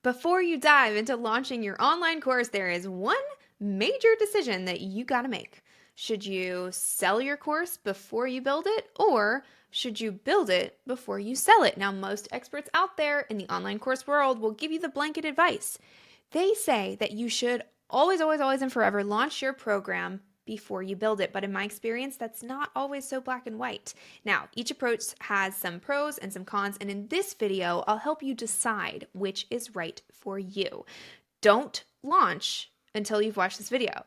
Before you dive into launching your online course, there is one major decision that you got to make. Should you sell your course before you build it, or should you build it before you sell it? Now, most experts out there in the online course world will give you the blanket advice. They say that you should always, always, always, and forever launch your program before you build it. But in my experience, that's not always so black and white. Now, each approach has some pros and some cons, and in this video, I'll help you decide which is right for you. Don't launch until you've watched this video.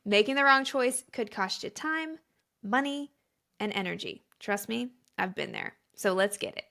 Making the wrong choice could cost you time, money, and energy. Trust me, I've been there. So let's get it.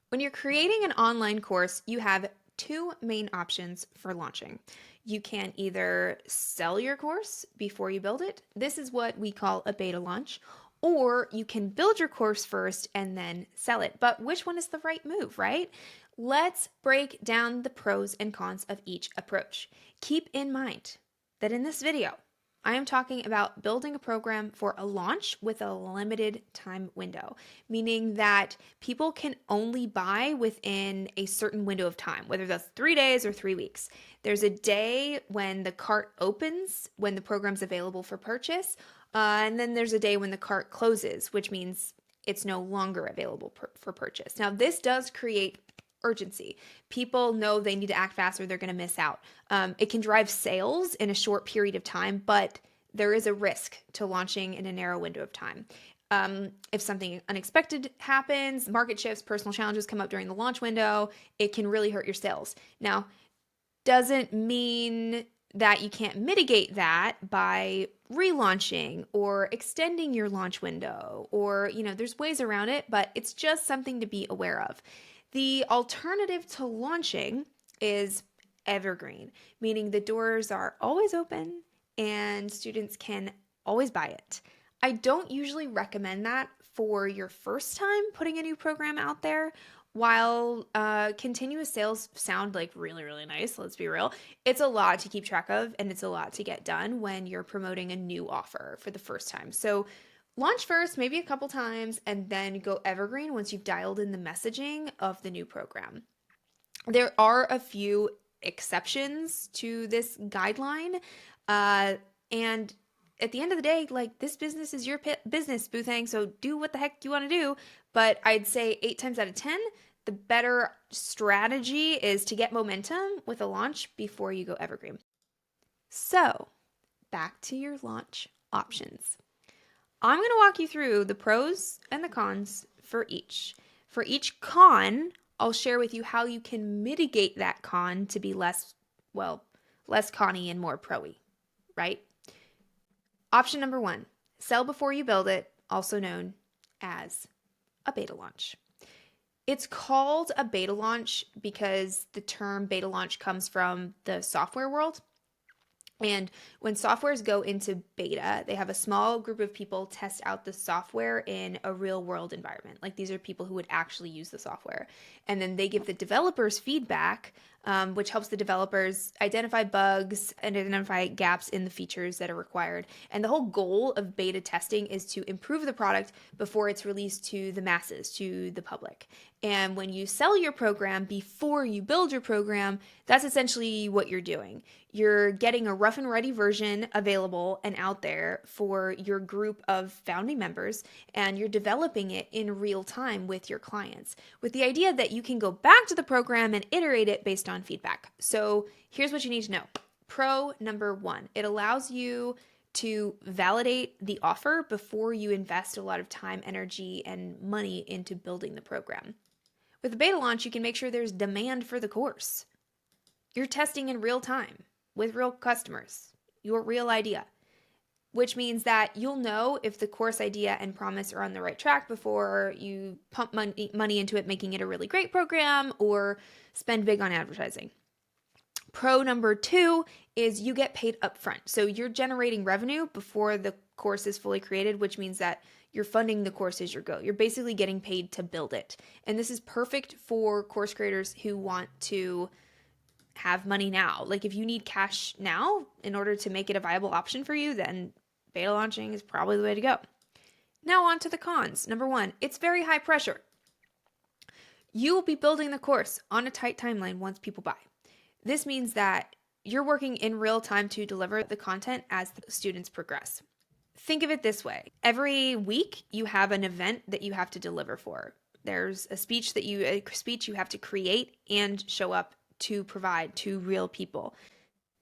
When you're creating an online course, you have two main options for launching. You can either sell your course before you build it. This is what we call a beta launch. Or you can build your course first and then sell it. But which one is the right move, right? Let's break down the pros and cons of each approach. Keep in mind that in this video, I am talking about building a program for a launch with a limited time window, meaning that people can only buy within a certain window of time, whether that's 3 days or 3 weeks. There's a day when the cart opens, when the program's available for purchase, and then there's a day when the cart closes, which means it's no longer available for purchase. Now, this does create urgency. People know they need to act fast or they're going to miss out. It can drive sales in a short period of time, but there is a risk to launching in a narrow window of time. If something unexpected happens, market shifts, personal challenges come up during the launch window, it can really hurt your sales. Now, doesn't mean that you can't mitigate that by relaunching or extending your launch window, or, there's ways around it, but it's just something to be aware of. The alternative to launching is evergreen, meaning the doors are always open and students can always buy it. I don't usually recommend that for your first time putting a new program out there. While continuous sales sound like really, really nice, let's be real, it's a lot to keep track of and it's a lot to get done when you're promoting a new offer for the first time. So launch first, maybe a couple times, and then go evergreen once you've dialed in the messaging of the new program. There are a few exceptions to this guideline, and at the end of the day, this business is your business, boo thing, so do what the heck you want to do. But I'd say 8 times out of 10, the better strategy is to get momentum with a launch before you go evergreen. So, back to your launch options. I'm going to walk you through the pros and the cons for each. For each con, I'll share with you how you can mitigate that con to be less conny and more pro-y, right? Option number 1, sell before you build it, also known as a beta launch. It's called a beta launch because the term beta launch comes from the software world. And when softwares go into beta, they have a small group of people test out the software in a real world environment. These are people who would actually use the software. And then they give the developers feedback, which helps the developers identify bugs and identify gaps in the features that are required. And the whole goal of beta testing is to improve the product before it's released to the masses, to the public. And when you sell your program before you build your program, that's essentially what you're doing. You're getting a rough and ready version available and out there for your group of founding members, and you're developing it in real time with your clients, with the idea that you can go back to the program and iterate it based on feedback. So here's what you need to know. Pro number 1, it allows you to validate the offer before you invest a lot of time, energy, and money into building the program. With a beta launch, you can make sure there's demand for the course. You're testing in real time with real customers, your real idea, which means that you'll know if the course idea and promise are on the right track before you pump money into it, making it a really great program or spend big on advertising. Pro number 2 is you get paid upfront. So you're generating revenue before the course is fully created, which means that you're funding the course as you go. You're basically getting paid to build it. And this is perfect for course creators who want to have money now. If you need cash now in order to make it a viable option for you, then beta launching is probably the way to go. Now on to the cons. Number 1, it's very high pressure. You will be building the course on a tight timeline once people buy. This means that you're working in real time to deliver the content as the students progress. Think of it this way. Every week you have an event that you have to deliver for. There's a speech you have to create and show up to provide to real people.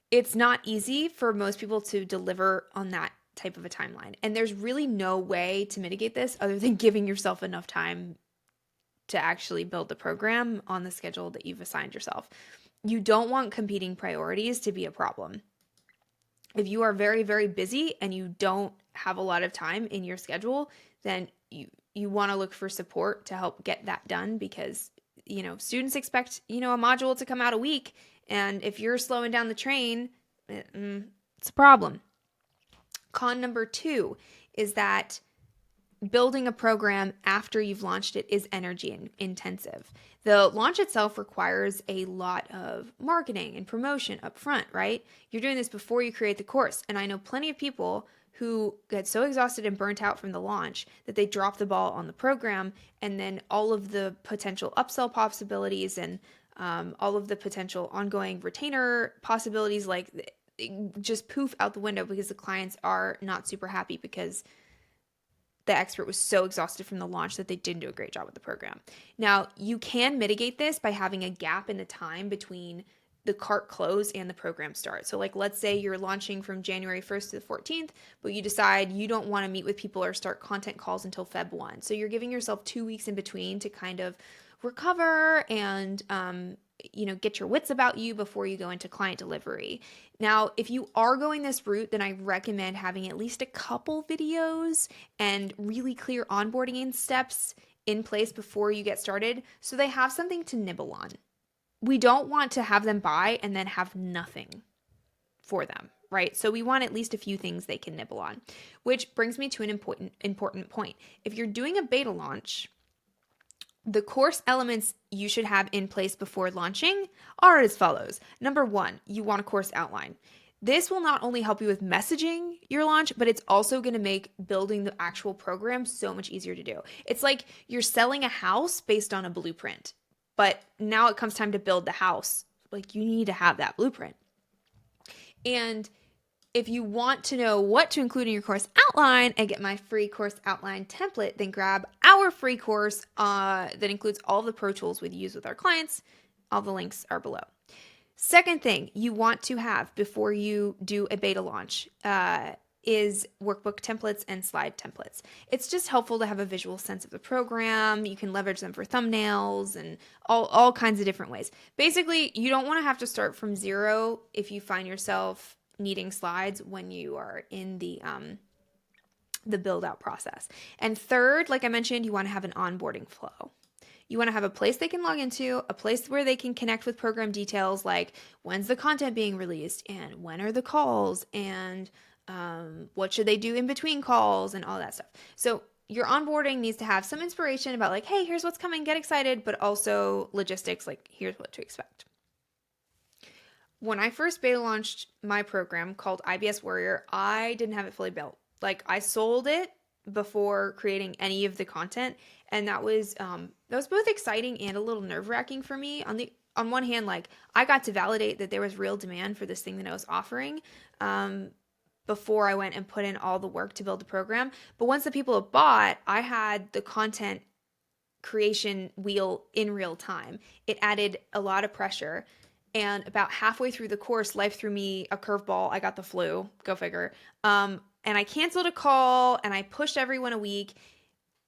It's not easy for most people to deliver on that type of a timeline. And there's really no way to mitigate this other than giving yourself enough time to actually build the program on the schedule that you've assigned yourself. You don't want competing priorities to be a problem. If you are very, very busy and you don't have a lot of time in your schedule, then you want to look for support to help get that done, because students expect a module to come out a week, and if you're slowing down the train, it's a problem. Con number 2 is that building a program after you've launched it is energy intensive. The launch itself requires a lot of marketing and promotion up front, right? You're doing this before you create the course. And I know plenty of people who get so exhausted and burnt out from the launch that they drop the ball on the program, and then all of the potential upsell possibilities and all of the potential ongoing retainer possibilities just poof out the window because the clients are not super happy because the expert was so exhausted from the launch that they didn't do a great job with the program. Now, you can mitigate this by having a gap in the time between the cart close and the program start. So let's say you're launching from January 1st to the 14th, but you decide you don't want to meet with people or start content calls until Feb 1. So you're giving yourself 2 weeks in between to kind of recover and get your wits about you before you go into client delivery. Now, if you are going this route, then I recommend having at least a couple videos and really clear onboarding steps in place before you get started so they have something to nibble on. We don't want to have them buy and then have nothing for them, right? So we want at least a few things they can nibble on, which brings me to an important point. If you're doing a beta launch, the course elements you should have in place before launching are as follows. Number 1, you want a course outline. This will not only help you with messaging your launch, but it's also going to make building the actual program so much easier to do. It's like you're selling a house based on a blueprint, but now it comes time to build the house. You need to have that blueprint. And if you want to know what to include in your course outline and get my free course outline template, then grab our free course that includes all the pro tools we use with our clients. All the links are below. Second thing you want to have before you do a beta launch is workbook templates and slide templates. It's just helpful to have a visual sense of the program. You can leverage them for thumbnails and all kinds of different ways. Basically, you don't want to have to start from zero if you find yourself needing slides when you are in the build out process. And third, like I mentioned, you want to have an onboarding flow. You want to have a place they can log into, a place where they can connect with program details like when's the content being released and when are the calls and what should they do in between calls and all that stuff. So your onboarding needs to have some inspiration about hey, here's what's coming, get excited, but also logistics, here's what to expect. When I first beta launched my program called IBS Warrior, I didn't have it fully built. I sold it before creating any of the content, and that was both exciting and a little nerve-wracking for me. On one hand, I got to validate that there was real demand for this thing that I was offering before I went and put in all the work to build the program. But once the people had bought, I had the content creation wheel in real time. It added a lot of pressure. And about halfway through the course, life threw me a curveball. I got the flu, go figure. And I canceled a call and I pushed everyone a week,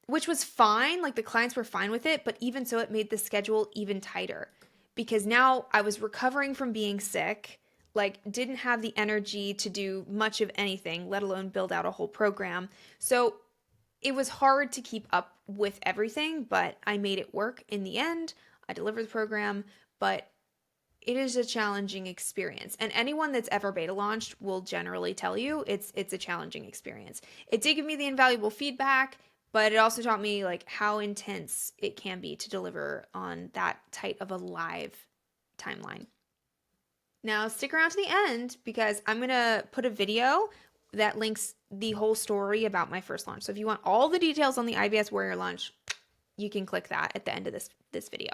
which was fine. The clients were fine with it. But even so, it made the schedule even tighter because now I was recovering from being sick, didn't have the energy to do much of anything, let alone build out a whole program. So it was hard to keep up with everything, but I made it work in the end. I delivered the program, but it is a challenging experience. And anyone that's ever beta launched will generally tell you it's a challenging experience. It did give me the invaluable feedback, but it also taught me how intense it can be to deliver on that tight of a live timeline. Now stick around to the end because I'm going to put a video that links the whole story about my first launch. So if you want all the details on the IBS Warrior launch, you can click that at the end of this video.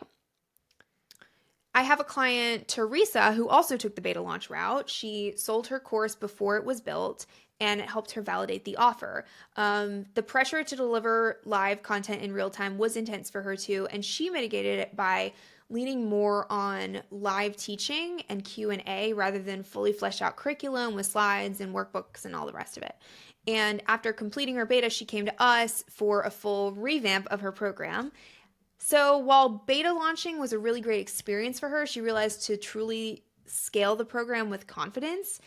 I have a client, Terisa, who also took the beta launch route. She sold her course before it was built, and it helped her validate the offer. The pressure to deliver live content in real time was intense for her too, and she mitigated it by leaning more on live teaching and Q&A rather than fully fleshed out curriculum with slides and workbooks and all the rest of it. And after completing her beta, she came to us for a full revamp of her program. So while beta launching was a really great experience for her, she realized to truly scale the program with confidence,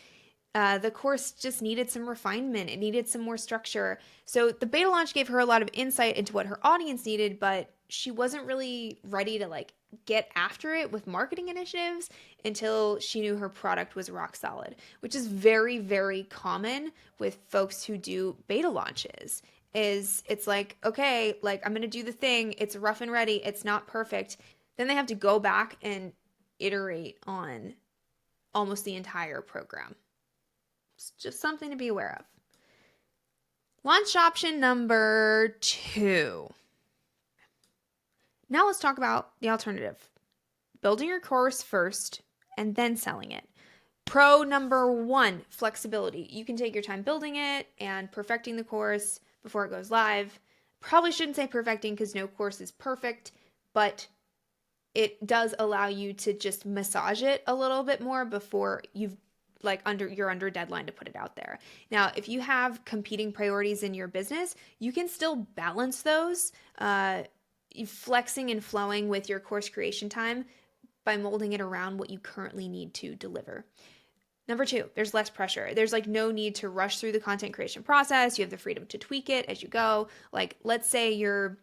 the course just needed some refinement. It needed some more structure. So the beta launch gave her a lot of insight into what her audience needed, but she wasn't really ready to like get after it with marketing initiatives until she knew her product was rock solid, which is very, very common with folks who do beta launches. It's like, okay, like I'm going to do the thing. It's rough and ready. It's not perfect. Then they have to go back and iterate on almost the entire program. It's just something to be aware of. Launch option number 2. Now let's talk about the alternative. Building your course first and then selling it. Pro number 1, flexibility. You can take your time building it and perfecting the course before it goes live. Probably shouldn't say perfecting because no course is perfect, but it does allow you to just massage it a little bit more before you're under deadline to put it out there. Now, if you have competing priorities in your business, you can still balance those, flexing and flowing with your course creation time by molding it around what you currently need to deliver. Number 2, there's less pressure. There's like no need to rush through the content creation process. You have the freedom to tweak it as you go. Like, let's say you're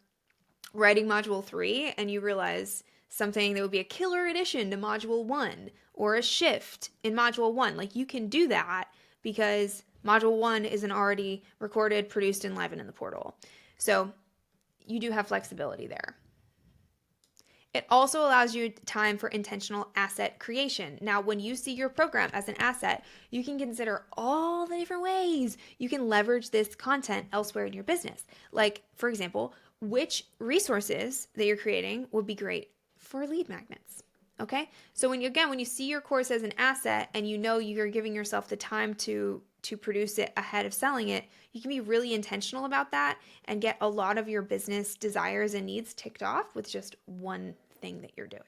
writing module 3 and you realize something that would be a killer addition to module 1 or a shift in module 1. Like, you can do that because module 1 isn't already recorded, produced, and live and in the portal. So you do have flexibility there. It also allows you time for intentional asset creation. Now, when you see your program as an asset, you can consider all the different ways you can leverage this content elsewhere in your business. Like, for example, which resources that you're creating would be great for lead magnets. Okay? So when you see your course as an asset and you know you're giving yourself the time to produce it ahead of selling it, you can be really intentional about that and get a lot of your business desires and needs ticked off with just one thing that you're doing.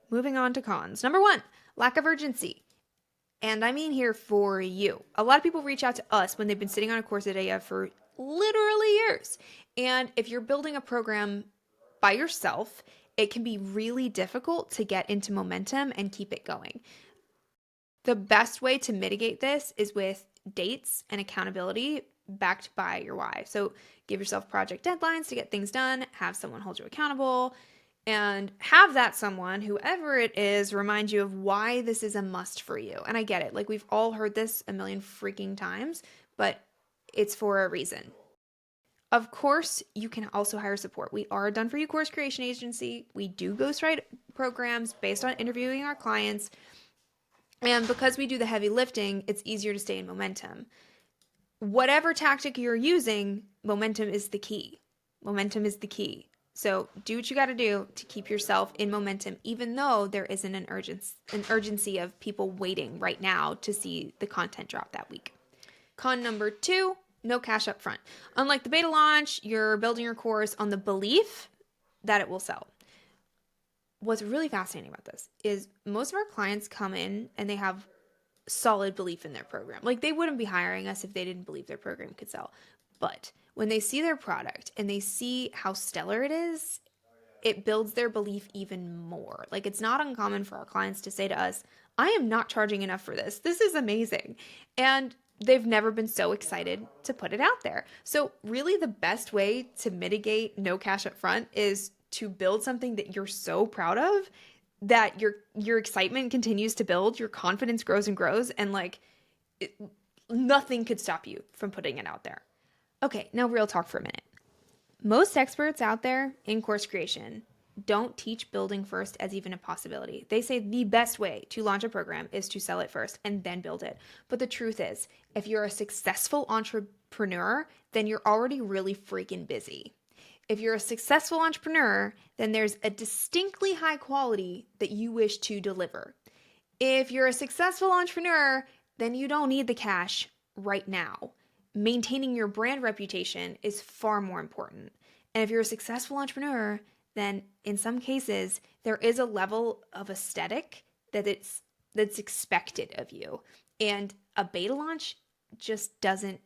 Moving on to cons. Number 1, lack of urgency. And I mean here for you. A lot of people reach out to us when they've been sitting on a course idea for literally years. And if you're building a program by yourself, it can be really difficult to get into momentum and keep it going. The best way to mitigate this is with dates and accountability backed by your why. So give yourself project deadlines to get things done, have someone hold you accountable, and have that someone, whoever it is, remind you of why this is a must for you. And I get it. Like, we've all heard this a million freaking times, but it's for a reason. Of course, you can also hire support. We are a done-for-you course creation agency. We do ghostwrite programs based on interviewing our clients. And because we do the heavy lifting, it's easier to stay in momentum. Whatever tactic you're using, momentum is the key. Momentum is the key. So do what you got to do to keep yourself in momentum, even though there isn't an urgency of people waiting right now to see the content drop that week. Con number 2, no cash up front. Unlike the beta launch, you're building your course on the belief that it will sell. What's really fascinating about this is most of our clients come in and they have solid belief in their program. Like, they wouldn't be hiring us if they didn't believe their program could sell. But when they see their product and they see how stellar it is, it builds their belief even more. Like, it's not uncommon for our clients to say to us, I am not charging enough for this. This is amazing. And they've never been so excited to put it out there. So really the best way to mitigate no cash up front is to build something that you're so proud of that your excitement continues to build, your confidence grows and grows, and nothing could stop you from putting it out there. Okay, now real talk for a minute. Most experts out there in course creation don't teach building first as even a possibility. They say the best way to launch a program is to sell it first and then build it. But the truth is, if you're a successful entrepreneur, then you're already really freaking busy. If you're a successful entrepreneur, then there's a distinctly high quality that you wish to deliver. If you're a successful entrepreneur, then you don't need the cash right now. Maintaining your brand reputation is far more important. And if you're a successful entrepreneur, then in some cases, there is a level of aesthetic that's expected of you. And a beta launch just doesn't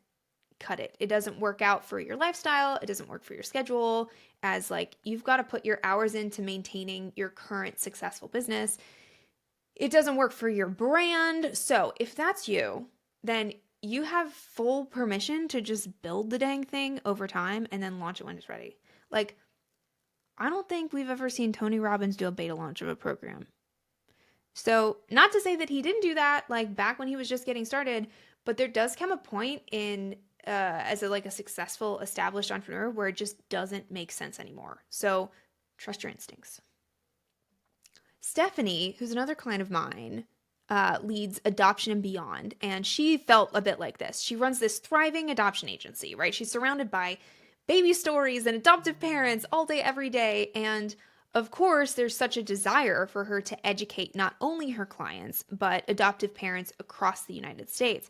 cut it. It doesn't work out for your lifestyle. It doesn't work for your schedule, as like you've got to put your hours into maintaining your current successful business. It doesn't work for your brand. So if that's you, then you have full permission to just build the dang thing over time and then launch it when it's ready. Like, I don't think we've ever seen Tony Robbins do a beta launch of a program. So, not to say that he didn't do that, like back when he was just getting started, but there does come a point in as a successful established entrepreneur where it just doesn't make sense anymore. So, trust your instincts. Steffany, who's another client of mine, leads Adoption and Beyond, and she felt a bit like this. She runs this thriving adoption agency, right? She's surrounded by baby stories and adoptive parents all day, every day, and of course, there's such a desire for her to educate not only her clients, but adoptive parents across the United States.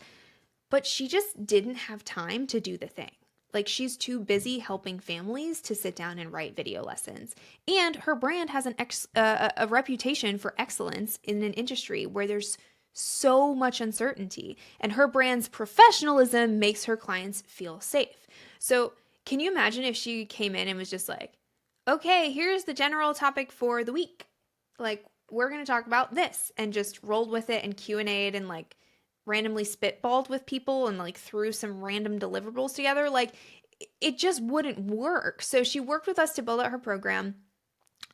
But she just didn't have time to do the thing. Like, she's too busy helping families to sit down and write video lessons. And her brand has a reputation for excellence in an industry where there's so much uncertainty. And her brand's professionalism makes her clients feel safe. So can you imagine if she came in and was just like, okay, here's the general topic for the week. Like, we're going to talk about this, and just rolled with it and Q&A'd and like randomly spitballed with people and like threw some random deliverables together. Like, it just wouldn't work. So she worked with us to build out her program.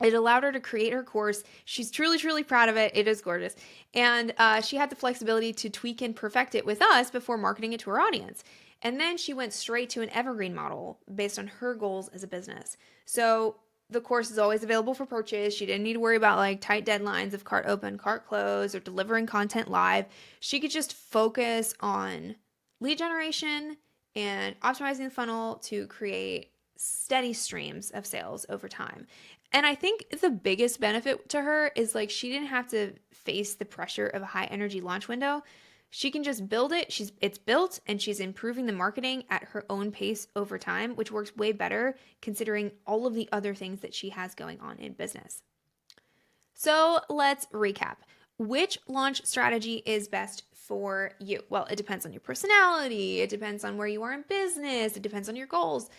It allowed her to create her course. She's truly, truly proud of it. It is gorgeous. And she had the flexibility to tweak and perfect it with us before marketing it to her audience. And then she went straight to an evergreen model based on her goals as a business. So the course is always available for purchase. She didn't need to worry about like tight deadlines of cart open, cart close, or delivering content live. She could just focus on lead generation and optimizing the funnel to create steady streams of sales over time. And I think the biggest benefit to her is like she didn't have to face the pressure of a high energy launch window. She can just build it. It's built, and she's improving the marketing at her own pace over time, which works way better considering all of the other things that she has going on in business. So let's recap. Which launch strategy is best for you? Well, it depends on your personality. It depends on where you are in business. It depends on your goals.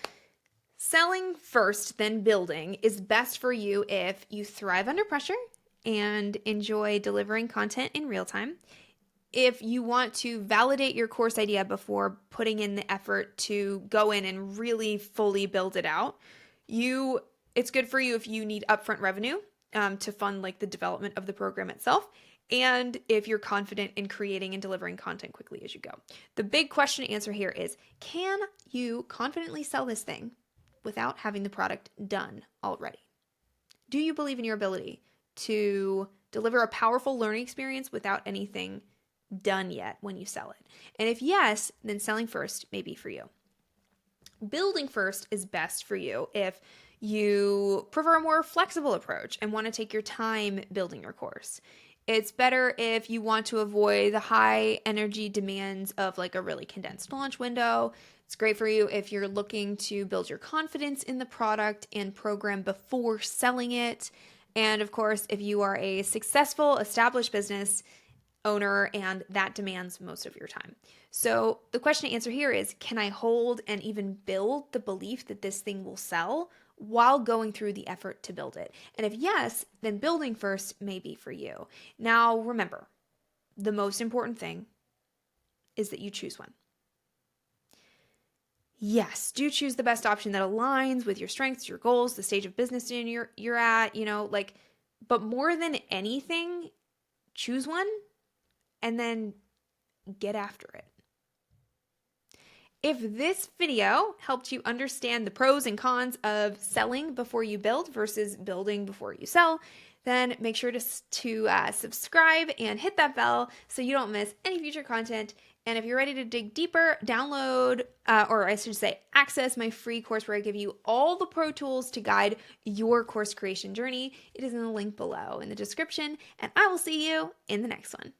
Selling first, then building is best for you if you thrive under pressure and enjoy delivering content in real time. If you want to validate your course idea before putting in the effort to go in and really fully build it out, it's good for you if you need upfront revenue to fund like the development of the program itself, and if you're confident in creating and delivering content quickly as you go. The big question to answer here is, can you confidently sell this thing without having the product done already? Do you believe in your ability to deliver a powerful learning experience without anything done yet when you sell it? And if yes, then selling first may be for you. Building first is best for you if you prefer a more flexible approach and want to take your time building your course. It's better if you want to avoid the high energy demands of like a really condensed launch window. It's great for you if you're looking to build your confidence in the product and program before selling it. And of course, if you are a successful, established business owner and that demands most of your time. So the question to answer here is, can I hold and even build the belief that this thing will sell while going through the effort to build it? And if yes, then building first may be for you. Now, remember, the most important thing is that you choose one. Yes, do choose the best option that aligns with your strengths, your goals, the stage of business you're at, but more than anything, choose one and then get after it. If this video helped you understand the pros and cons of selling before you build versus building before you sell, then make sure to subscribe and hit that bell so you don't miss any future content. And if you're ready to dig deeper, download, or I should say, access my free course where I give you all the pro tools to guide your course creation journey. It is in the link below in the description, and I will see you in the next one.